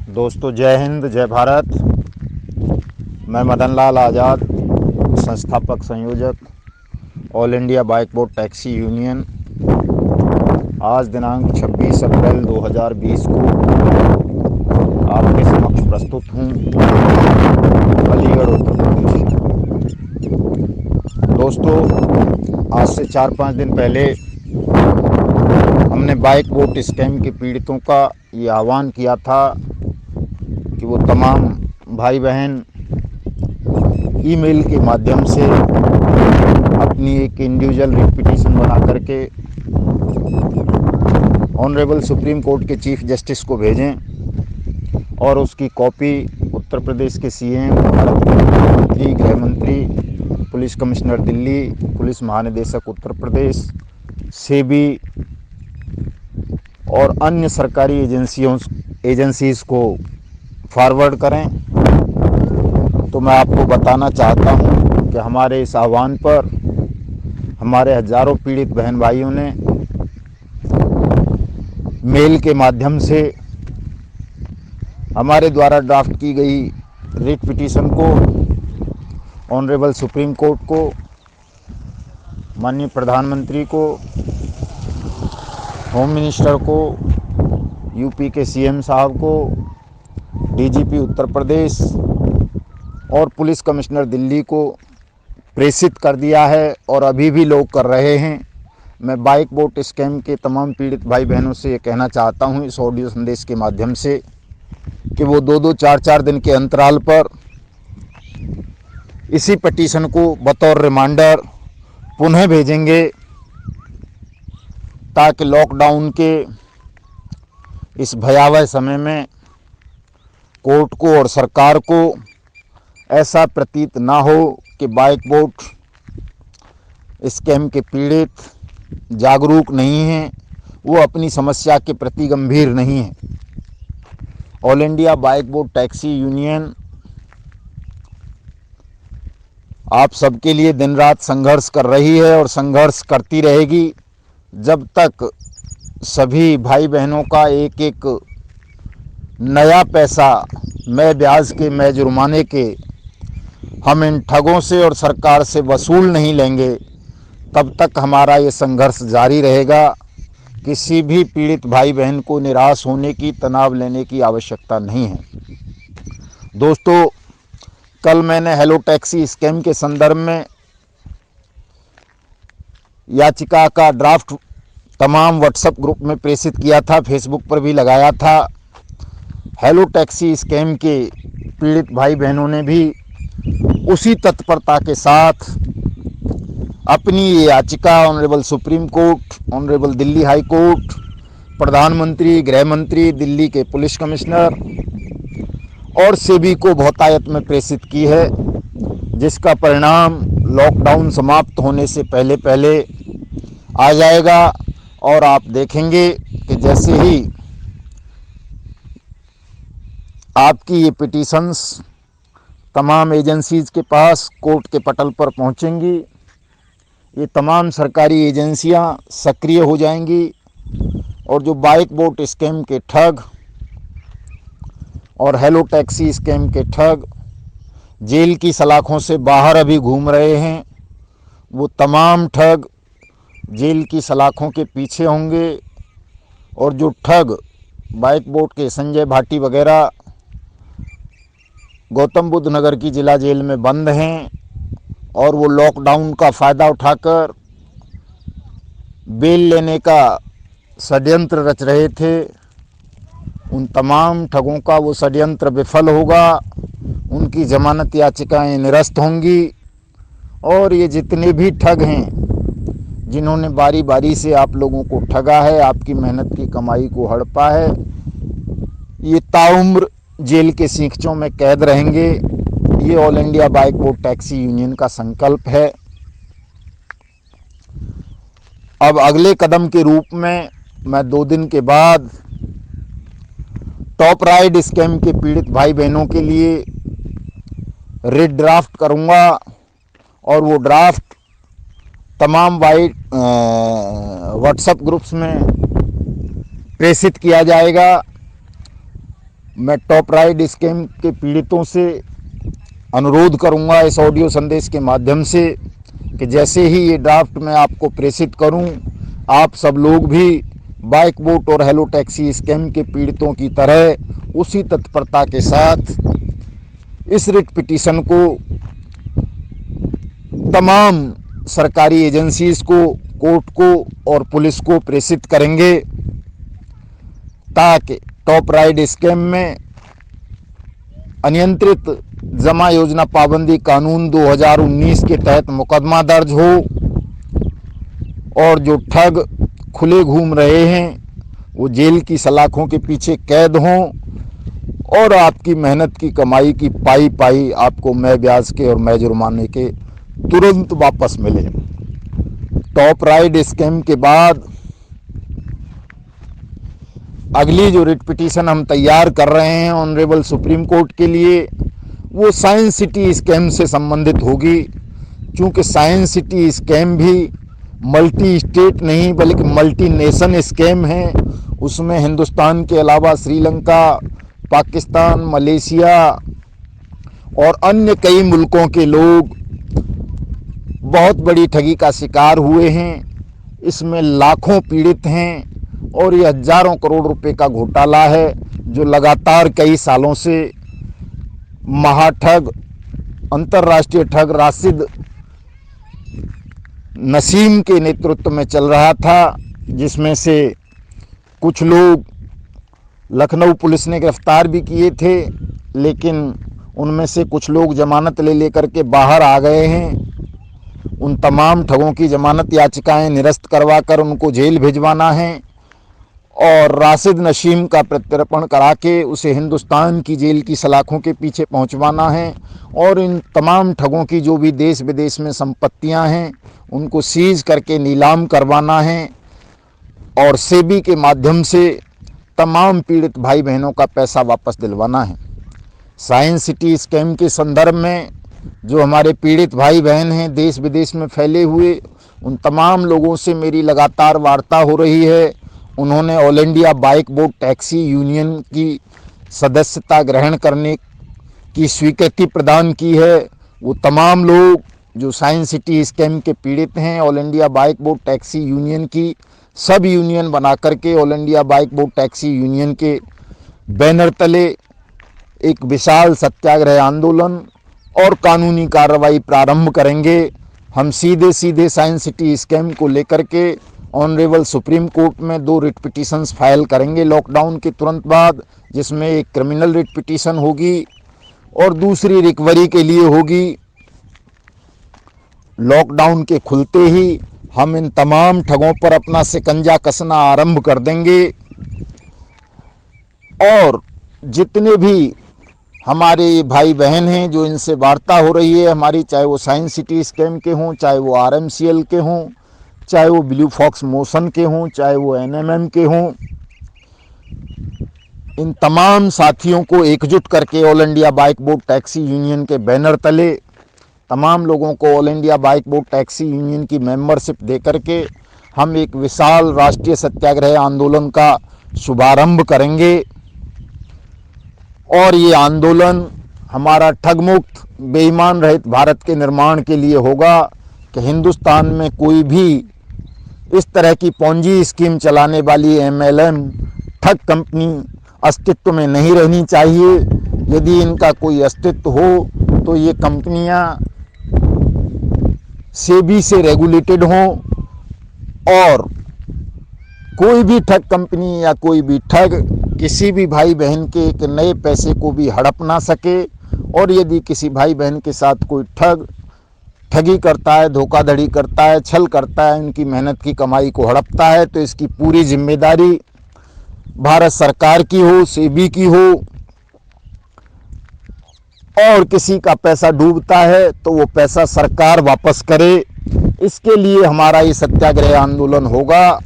दोस्तों, जय हिंद, जय भारत। मैं मदन लाल आज़ाद, संस्थापक संयोजक all India bike boat taxi union. आज दिनांक 26 अप्रैल 2020 को आपके समक्ष प्रस्तुत हूँ, अलीगढ़ उत्तर प्रदेश। दोस्तों, आज से 4-5 दिन पहले हमने बाइक बोट स्कैम के पीड़ितों का ये आह्वान किया था कि वो तमाम भाई बहन ईमेल के माध्यम से अपनी एक इंडिविजुअल रिट पिटीशन बना करके ऑनरेबल सुप्रीम कोर्ट के चीफ जस्टिस को भेजें और उसकी कॉपी उत्तर प्रदेश के सीएम, भारत के प्रधानमंत्री, गृह मंत्री, पुलिस कमिश्नर दिल्ली, पुलिस महानिदेशक उत्तर प्रदेश, सेबी और अन्य सरकारी एजेंसीज़ को फॉरवर्ड करें। तो मैं आपको बताना चाहता हूं कि हमारे इस आह्वान पर हमारे हज़ारों पीड़ित बहन भाइयों ने मेल के माध्यम से हमारे द्वारा ड्राफ्ट की गई रिट पिटीशन को ऑनरेबल सुप्रीम कोर्ट को, माननीय प्रधानमंत्री को, होम मिनिस्टर को, यूपी के सीएम साहब को, डीजीपी उत्तर प्रदेश और पुलिस कमिश्नर दिल्ली को प्रेषित कर दिया है और अभी भी लोग कर रहे हैं। मैं बाइक बोट स्कैम के तमाम पीड़ित भाई बहनों से ये कहना चाहता हूं इस ऑडियो संदेश के माध्यम से कि वो 2-2, 4-4 दिन के अंतराल पर इसी पिटीशन को बतौर रिमाइंडर पुनः भेजेंगे, ताकि लॉकडाउन के इस भयावह समय में कोर्ट को और सरकार को ऐसा प्रतीत ना हो कि बाइक बोट स्कैम के पीड़ित जागरूक नहीं हैं, वो अपनी समस्या के प्रति गंभीर नहीं हैं। All India bike boat taxi union आप सबके लिए दिन रात संघर्ष कर रही है और संघर्ष करती रहेगी जब तक सभी भाई बहनों का एक एक नया पैसा, मैं ब्याज के, मैं जुर्माने के, हम इन ठगों से और सरकार से वसूल नहीं लेंगे, तब तक हमारा ये संघर्ष जारी रहेगा। किसी भी पीड़ित भाई बहन को निराश होने की, तनाव लेने की आवश्यकता नहीं है। दोस्तों, कल मैंने हेलो टैक्सी स्कैम के संदर्भ में याचिका का ड्राफ्ट तमाम व्हाट्सएप ग्रुप में प्रेषित किया था, फेसबुक पर भी लगाया था। हेलो टैक्सी स्कैम के पीड़ित भाई बहनों ने भी उसी तत्परता के साथ अपनी ये याचिका honourable supreme court, honourable Delhi high court, प्रधानमंत्री, गृह मंत्री, दिल्ली के पुलिस कमिश्नर और सेबी को बहुतायत में प्रेषित की है, जिसका परिणाम लॉकडाउन समाप्त होने से पहले पहले आ जाएगा। और आप देखेंगे कि जैसे ही आपकी ये पिटीशंस तमाम एजेंसीज़ के पास कोर्ट के पटल पर पहुंचेंगी, ये तमाम सरकारी एजेंसियां सक्रिय हो जाएंगी और जो बाइक बोट स्कैम के ठग और हेलो टैक्सी स्कैम के ठग जेल की सलाखों से बाहर अभी घूम रहे हैं, वो तमाम ठग जेल की सलाखों के पीछे होंगे। और जो ठग बाइक बोट के संजय भाटी वगैरह गौतम बुद्ध नगर की जिला जेल में बंद हैं और वो लॉकडाउन का फ़ायदा उठाकर बेल लेने का षड्यंत्र रच रहे थे, उन तमाम ठगों का वो षड्यंत्र विफल होगा, उनकी ज़मानत याचिकाएं निरस्त होंगी और ये जितने भी ठग हैं जिन्होंने बारी बारी से आप लोगों को ठगा है, आपकी मेहनत की कमाई को हड़पा है, ये ताउम्र जेल के सींखचों में कैद रहेंगे। ये all India bike boat taxi union का संकल्प है। अब अगले कदम के रूप में मैं 2 दिन के बाद टॉप राइड स्कैम के पीड़ित भाई बहनों के लिए रिट ड्राफ्ट करूंगा और वो ड्राफ्ट तमाम व्हाट्सएप ग्रुप्स में प्रेषित किया जाएगा। मैं टॉप राइड स्कैम के पीड़ितों से अनुरोध करूंगा इस ऑडियो संदेश के माध्यम से कि जैसे ही ये ड्राफ्ट मैं आपको प्रेषित करूं, आप सब लोग भी बाइक बोट और हेलो टैक्सी स्कैम के पीड़ितों की तरह उसी तत्परता के साथ इस रिट पिटीशन को तमाम सरकारी एजेंसीज को, कोर्ट को और पुलिस को प्रेषित करेंगे, ताकि टॉप राइड स्कैम में अनियंत्रित जमा योजना पाबंदी कानून 2019 के तहत मुकदमा दर्ज हो और जो ठग खुले घूम रहे हैं वो जेल की सलाखों के पीछे कैद हों और आपकी मेहनत की कमाई की पाई पाई आपको मैं ब्याज के और मैं जुर्माने के तुरंत वापस मिले। टॉप राइड स्कैम के बाद अगली जो रिट पिटीशन हम तैयार कर रहे हैं ऑनरेबल सुप्रीम कोर्ट के लिए, वो साइंस सिटी स्कैम से संबंधित होगी। क्योंकि साइंस सिटी स्कैम भी मल्टी स्टेट नहीं बल्कि मल्टी नेशन स्कैम है। उसमें हिंदुस्तान के अलावा श्रीलंका, पाकिस्तान, मलेशिया और अन्य कई मुल्कों के लोग बहुत बड़ी ठगी का शिकार हुए हैं। इसमें लाखों पीड़ित हैं और ये हजारों करोड़ रुपए का घोटाला है जो लगातार कई सालों से महाठग, अंतर्राष्ट्रीय ठग राशिद नसीम के नेतृत्व में चल रहा था, जिसमें से कुछ लोग लखनऊ पुलिस ने गिरफ्तार भी किए थे, लेकिन उनमें से कुछ लोग जमानत ले लेकर के बाहर आ गए हैं। उन तमाम ठगों की जमानत याचिकाएं निरस्त करवाकर उनको जेल भिजवाना है और राशिद नसीम का प्रत्यर्पण करा के उसे हिंदुस्तान की जेल की सलाखों के पीछे पहुंचवाना है और इन तमाम ठगों की जो भी देश विदेश में संपत्तियां हैं उनको सीज करके नीलाम करवाना है और सेबी के माध्यम से तमाम पीड़ित भाई बहनों का पैसा वापस दिलवाना है। साइंस सिटी स्कैम के संदर्भ में जो हमारे पीड़ित भाई बहन हैं देश विदेश में फैले हुए, उन तमाम लोगों से मेरी लगातार वार्ता हो रही है। उन्होंने all India bike boat taxi union की सदस्यता ग्रहण करने की स्वीकृति प्रदान की है। वो तमाम लोग जो साइंस सिटी स्कैम के पीड़ित हैं, all India bike boat taxi union की सब यूनियन बना करके all India bike boat taxi union के बैनर तले एक विशाल सत्याग्रह आंदोलन और कानूनी कार्रवाई प्रारंभ करेंगे। हम सीधे सीधे साइंस सिटी स्कैम को लेकर के ऑनरेबल सुप्रीम कोर्ट में 2 रिट पिटीशंस फाइल करेंगे लॉकडाउन के तुरंत बाद, जिसमें एक क्रिमिनल रिट पिटीशन होगी और दूसरी रिकवरी के लिए होगी। लॉकडाउन के खुलते ही हम इन तमाम ठगों पर अपना शिकंजा कसना आरंभ कर देंगे और जितने भी हमारे भाई बहन हैं जो इनसे वार्ता हो रही है हमारी, चाहे वो साइंस सिटी स्कैम के हों, चाहे वो RMCL के हों, चाहे वो ब्लू फॉक्स मोशन के हों, चाहे वो NMM के हों, इन तमाम साथियों को एकजुट करके all India bike boat taxi union के बैनर तले तमाम लोगों को all India bike boat taxi union की मेंबरशिप दे करके हम एक विशाल राष्ट्रीय सत्याग्रह आंदोलन का शुभारंभ करेंगे। और ये आंदोलन हमारा ठगमुक्त बेईमान रहित भारत के निर्माण के लिए होगा कि हिंदुस्तान में कोई भी इस तरह की पोंजी स्कीम चलाने वाली MLM ठग कंपनी अस्तित्व में नहीं रहनी चाहिए। यदि इनका कोई अस्तित्व हो तो ये कंपनियां सेबी से रेगुलेटेड हों और कोई भी ठग कंपनी या कोई भी ठग किसी भी भाई बहन के एक नए पैसे को भी हड़प ना सके। और यदि किसी भाई बहन के साथ कोई ठगी करता है, धोखाधड़ी करता है, छल करता है, उनकी मेहनत की कमाई को हड़पता है, तो इसकी पूरी जिम्मेदारी भारत सरकार की हो, सेबी की हो। और किसी का पैसा डूबता है तो वो पैसा सरकार वापस करे, इसके लिए हमारा ये सत्याग्रह आंदोलन होगा।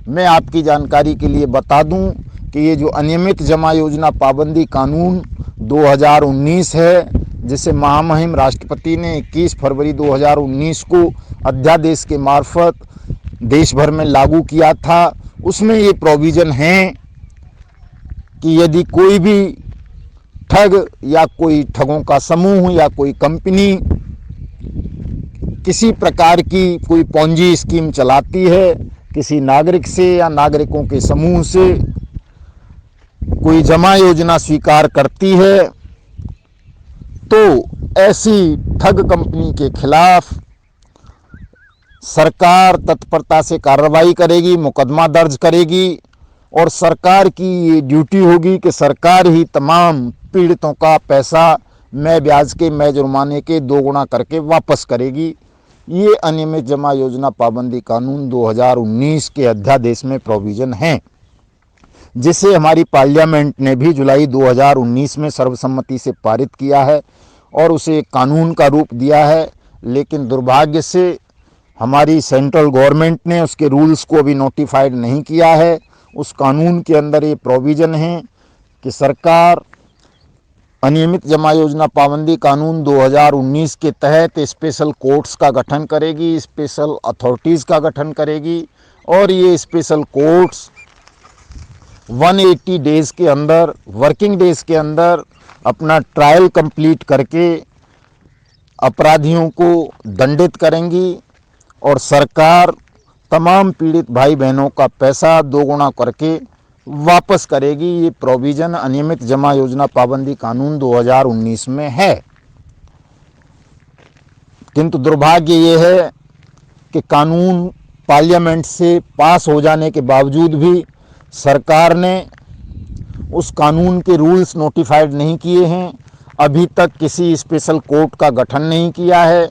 मैं आपकी जानकारी के लिए बता दूं कि ये जो अनियमित जमा योजना पाबंदी कानून 2019 है, जिसे महामहिम राष्ट्रपति ने 21 फरवरी 2019 को अध्यादेश के मार्फत देश भर में लागू किया था, उसमें ये प्रोविज़न है कि यदि कोई भी ठग या कोई ठगों का समूह या कोई कंपनी किसी प्रकार की कोई पॉन्जी स्कीम चलाती है, किसी नागरिक से या नागरिकों के समूह से कोई जमा योजना स्वीकार करती है, तो ऐसी ठग कंपनी के खिलाफ सरकार तत्परता से कार्रवाई करेगी, मुकदमा दर्ज करेगी और सरकार की ये ड्यूटी होगी कि सरकार ही तमाम पीड़ितों का पैसा मैं ब्याज के मैं जुर्माने के 2 गुना करके वापस करेगी। ये अनियमित जमा योजना पाबंदी कानून 2019 के अध्यादेश में प्रोविज़न है, जिसे हमारी पार्लियामेंट ने भी जुलाई 2019 में सर्वसम्मति से पारित किया है और उसे कानून का रूप दिया है। लेकिन दुर्भाग्य से हमारी सेंट्रल गवर्नमेंट ने उसके रूल्स को अभी नोटिफाइड नहीं किया है। उस कानून के अंदर ये प्रोविज़न है कि सरकार अनियमित जमा योजना पाबंदी कानून 2019 के तहत स्पेशल कोर्ट्स का गठन करेगी, स्पेशल अथॉरिटीज़ का गठन करेगी और ये स्पेशल कोर्ट्स 180 डेज़ के अंदर, वर्किंग डेज़ के अंदर अपना ट्रायल कंप्लीट करके अपराधियों को दंडित करेंगी और सरकार तमाम पीड़ित भाई बहनों का पैसा 2 गुना करके वापस करेगी। ये प्रोविज़न अनियमित जमा योजना पाबंदी कानून 2019 में है। किंतु दुर्भाग्य ये है कि कानून पार्लियामेंट से पास हो जाने के बावजूद भी सरकार ने उस कानून के रूल्स नोटिफाइड नहीं किए हैं। अभी तक किसी स्पेशल कोर्ट का गठन नहीं किया है,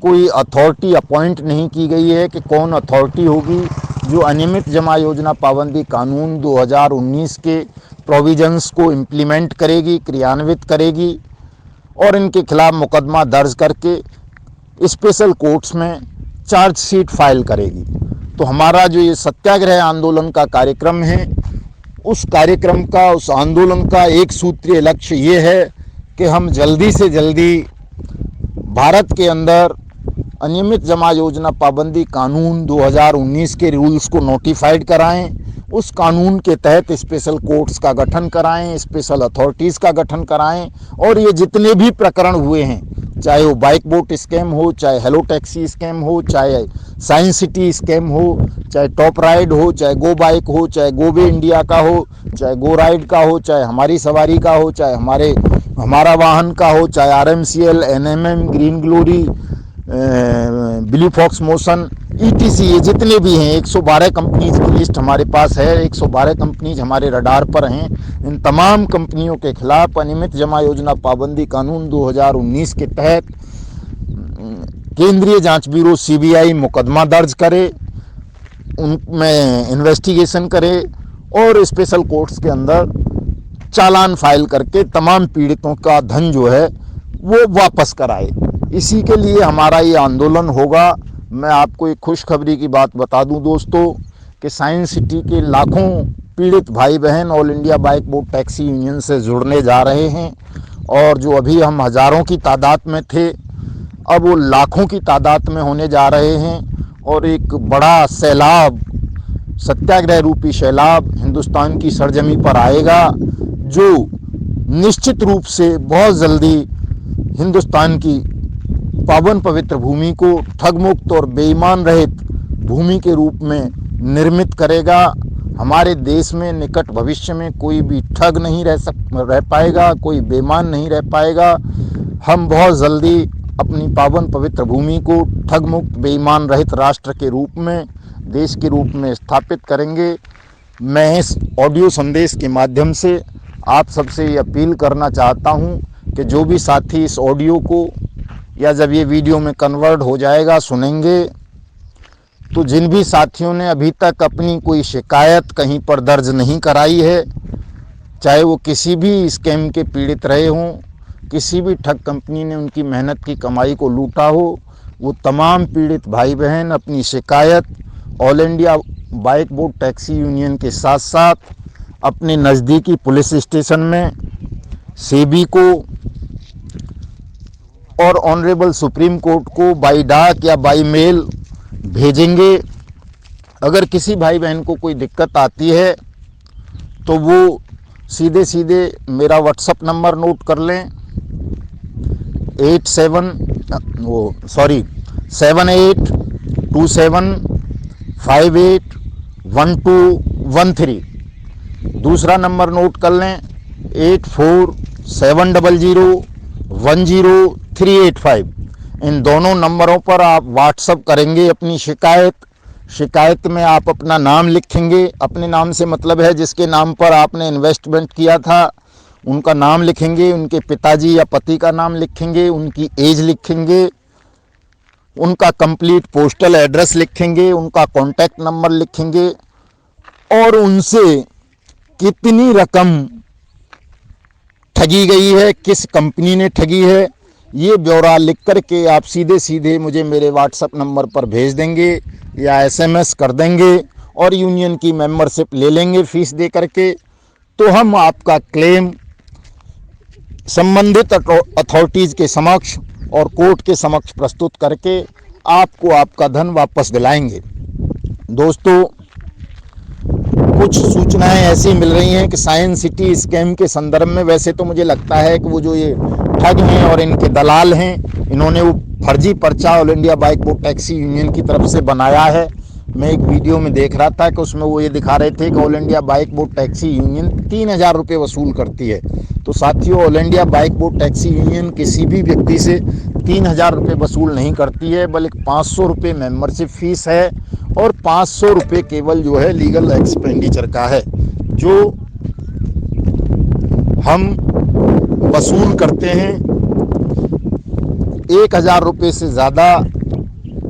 कोई अथॉरिटी अपॉइंट नहीं की गई है कि कौन अथॉरिटी होगी जो अनियमित जमा योजना पाबंदी कानून 2019 के प्रोविजंस को इम्प्लीमेंट करेगी, क्रियान्वित करेगी और इनके खिलाफ मुकदमा दर्ज करके स्पेशल कोर्ट्स में चार्जशीट फाइल करेगी। तो हमारा जो ये सत्याग्रह आंदोलन का कार्यक्रम है, उस कार्यक्रम का, उस आंदोलन का एक सूत्रीय लक्ष्य ये है कि हम जल्दी से जल्दी भारत के अंदर अनियमित जमा योजना पाबंदी कानून 2019 के रूल्स को नोटिफाइड कराएं, उस कानून के तहत स्पेशल कोर्ट्स का गठन कराएं, स्पेशल अथॉरिटीज़ का गठन कराएं और ये जितने भी प्रकरण हुए हैं, चाहे वो बाइक बोट स्कैम हो, चाहे हेलो टैक्सी स्कैम हो, चाहे साइंस सिटी स्कैम हो, चाहे टॉप राइड हो, चाहे गो बाइक हो, चाहे गो वे इंडिया का हो, चाहे गो राइड का हो, चाहे हमारी सवारी का हो, चाहे हमारा वाहन का हो, चाहे RMCL, NMM, green glory, blue fox motion, ETC, ये जितने भी हैं 112 कंपनीज की लिस्ट हमारे पास है। 112 कंपनीज हमारे रडार पर हैं। इन तमाम कंपनियों के खिलाफ अनियमित जमा योजना पाबंदी कानून 2019 के तहत केंद्रीय जांच ब्यूरो CBI मुकदमा दर्ज करे, उनमें इन्वेस्टिगेशन करे और स्पेशल कोर्ट्स के अंदर चालान फाइल करके तमाम पीड़ितों का धन जो है वो वापस कराए। इसी के लिए हमारा ये आंदोलन होगा। मैं आपको एक खुशखबरी की बात बता दूं दोस्तों कि साइंस सिटी के लाखों पीड़ित भाई बहन all India bike boat taxi union से जुड़ने जा रहे हैं और जो अभी हम हज़ारों की तादाद में थे, अब वो लाखों की तादाद में होने जा रहे हैं और एक बड़ा सैलाब, सत्याग्रह रूपी सैलाब हिंदुस्तान की सरजमी पर आएगा, जो निश्चित रूप से बहुत जल्दी हिंदुस्तान की पावन पवित्र भूमि को ठगमुक्त और बेईमान रहित भूमि के रूप में निर्मित करेगा। हमारे देश में निकट भविष्य में कोई भी ठग नहीं रह पाएगा, कोई बेईमान नहीं रह पाएगा। हम बहुत जल्दी अपनी पावन पवित्र भूमि को ठगमुक्त बेईमान रहित राष्ट्र के रूप में, देश के रूप में स्थापित करेंगे। मैं इस ऑडियो संदेश के माध्यम से आप सबसे ये अपील करना चाहता हूँ कि जो भी साथी इस ऑडियो को या जब ये वीडियो में कन्वर्ट हो जाएगा सुनेंगे, तो जिन भी साथियों ने अभी तक अपनी कोई शिकायत कहीं पर दर्ज नहीं कराई है, चाहे वो किसी भी स्कैम के पीड़ित रहे हों, किसी भी ठग कंपनी ने उनकी मेहनत की कमाई को लूटा हो, वो तमाम पीड़ित भाई बहन अपनी शिकायत all India bike boat taxi union के साथ साथ अपने नज़दीकी पुलिस स्टेशन में, सेबी को और ऑनरेबल सुप्रीम कोर्ट को बाई डाक या बाई मेल भेजेंगे। अगर किसी भाई बहन को कोई दिक्कत आती है तो वो सीधे सीधे मेरा व्हाट्सअप नंबर नोट कर लें, 7827581213। दूसरा नंबर नोट कर लें, 8470010385। इन दोनों नंबरों पर आप व्हाट्सअप करेंगे अपनी शिकायत में आप अपना नाम लिखेंगे। अपने नाम से मतलब है जिसके नाम पर आपने इन्वेस्टमेंट किया था उनका नाम लिखेंगे, उनके पिताजी या पति का नाम लिखेंगे, उनकी एज लिखेंगे, उनका कंप्लीट पोस्टल एड्रेस लिखेंगे, उनका कॉन्टैक्ट नंबर लिखेंगे और उनसे कितनी रकम ठगी गई है, किस कंपनी ने ठगी है, ये ब्यौरा लिख कर के आप सीधे सीधे मुझे मेरे व्हाट्सएप नंबर पर भेज देंगे या एसएमएस कर देंगे और यूनियन की मेंबरशिप ले लेंगे फीस दे करके। तो हम आपका क्लेम संबंधित अथॉरिटीज़ के समक्ष और कोर्ट के समक्ष प्रस्तुत करके आपको आपका धन वापस दिलाएंगे। दोस्तों, कुछ सूचनाएं ऐसी मिल रही हैं कि साइंस सिटी स्कैम के संदर्भ में, वैसे तो मुझे लगता है कि वो जो ये ठग हैं और इनके दलाल हैं, इन्होंने वो फर्जी पर्चा all India bike board taxi union की तरफ से बनाया है। मैं एक वीडियो में देख रहा था कि उसमें वो ये दिखा रहे थे कि all India bike board taxi union 3000 रुपये वसूल करती है। तो साथियों, all India bike board taxi union किसी भी व्यक्ति से 3000 रुपये वसूल नहीं करती है, बल्कि 500 रुपये मेम्बरशिप फीस है और 500 रुपये केवल जो है लीगल एक्सपेंडिचर का है, जो हम वसूल करते हैं। 1000 रुपये से ज़्यादा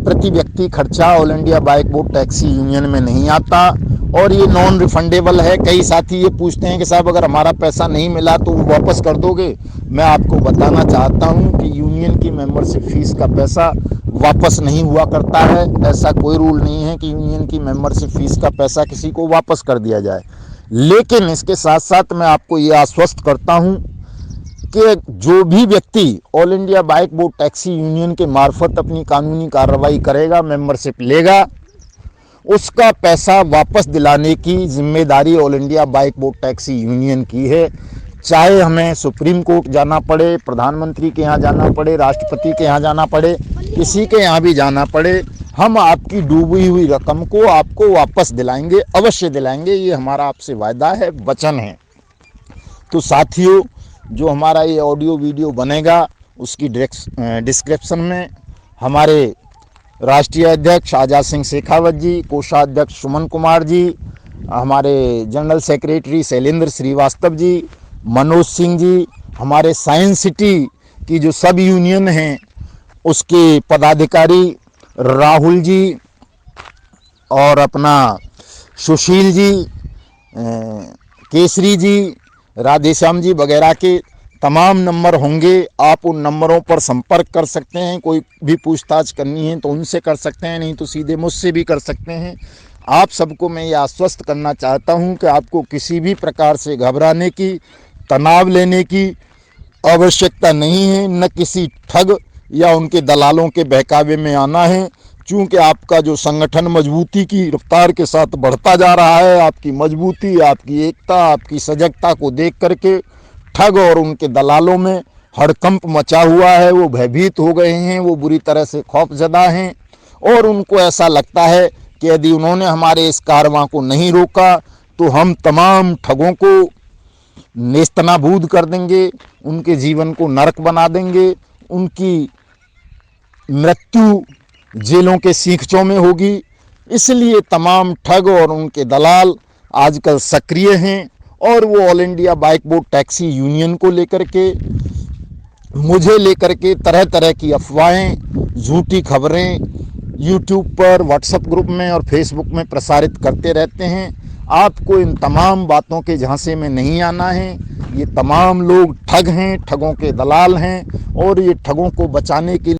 प्रति व्यक्ति खर्चा all India bike board taxi union में नहीं आता और ये नॉन रिफंडेबल है। कई साथी ये पूछते हैं कि साहब अगर हमारा पैसा नहीं मिला तो वापस कर दोगे। मैं आपको बताना चाहता हूँ कि यूनियन की मेंबरशिप फीस का पैसा वापस नहीं हुआ करता है। ऐसा कोई रूल नहीं है कि यूनियन की मेंबरशिप फीस का पैसा किसी को वापस कर दिया जाए। लेकिन इसके साथ साथ मैं आपको ये आश्वस्त करता हूँ कि जो भी व्यक्ति all India bike board taxi union के मार्फत अपनी कानूनी कार्रवाई करेगा, मेंबरशिप लेगा, उसका पैसा वापस दिलाने की जिम्मेदारी all India bike board taxi union की है। चाहे हमें सुप्रीम कोर्ट जाना पड़े, प्रधानमंत्री के यहाँ जाना पड़े, राष्ट्रपति के यहाँ जाना पड़े, किसी के यहाँ भी जाना पड़े, हम आपकी डूबी हुई रकम को आपको वापस दिलाएंगे, अवश्य दिलाएंगे। ये हमारा आपसे वायदा है, वचन है। तो साथियों, जो हमारा ये ऑडियो वीडियो बनेगा उसकी डिस्क्रिप्शन में हमारे राष्ट्रीय अध्यक्ष आज़ाद सिंह शेखावत जी, कोषाध्यक्ष सुमन कुमार जी, हमारे जनरल सेक्रेटरी शैलेंद्र श्रीवास्तव जी, मनोज सिंह जी, हमारे साइंस सिटी की जो सब यूनियन हैं उसके पदाधिकारी राहुल जी और अपना सुशील जी, केसरी जी, राधेश्याम जी वगैरह के तमाम नंबर होंगे। आप उन नंबरों पर संपर्क कर सकते हैं। कोई भी पूछताछ करनी है तो उनसे कर सकते हैं, नहीं तो सीधे मुझसे भी कर सकते हैं। आप सबको मैं ये आश्वस्त करना चाहता हूं कि आपको किसी भी प्रकार से घबराने की, तनाव लेने की आवश्यकता नहीं है, न किसी ठग या उनके दलालों के बहकावे में आना है। चूँकि आपका जो संगठन मजबूती की रफ्तार के साथ बढ़ता जा रहा है, आपकी मजबूती, आपकी एकता, आपकी सजगता को देख करके ठग और उनके दलालों में हड़कंप मचा हुआ है। वो भयभीत हो गए हैं, वो बुरी तरह से खौफजदा हैं और उनको ऐसा लगता है कि यदि उन्होंने हमारे इस कारवां को नहीं रोका तो हम तमाम ठगों को नेस्तनाबूद कर देंगे, उनके जीवन को नरक बना देंगे, उनकी मृत्यु जेलों के सीखचों में होगी। इसलिए तमाम ठग और उनके दलाल आजकल सक्रिय हैं और वो all India bike board taxi union को लेकर के, मुझे लेकर के तरह तरह की अफवाहें, झूठी खबरें यूट्यूब पर, व्हाट्सएप ग्रुप में और फेसबुक में प्रसारित करते रहते हैं। आपको इन तमाम बातों के झांसे में नहीं आना है। ये तमाम लोग ठग हैं, ठगों के दलाल हैं और ये ठगों को बचाने के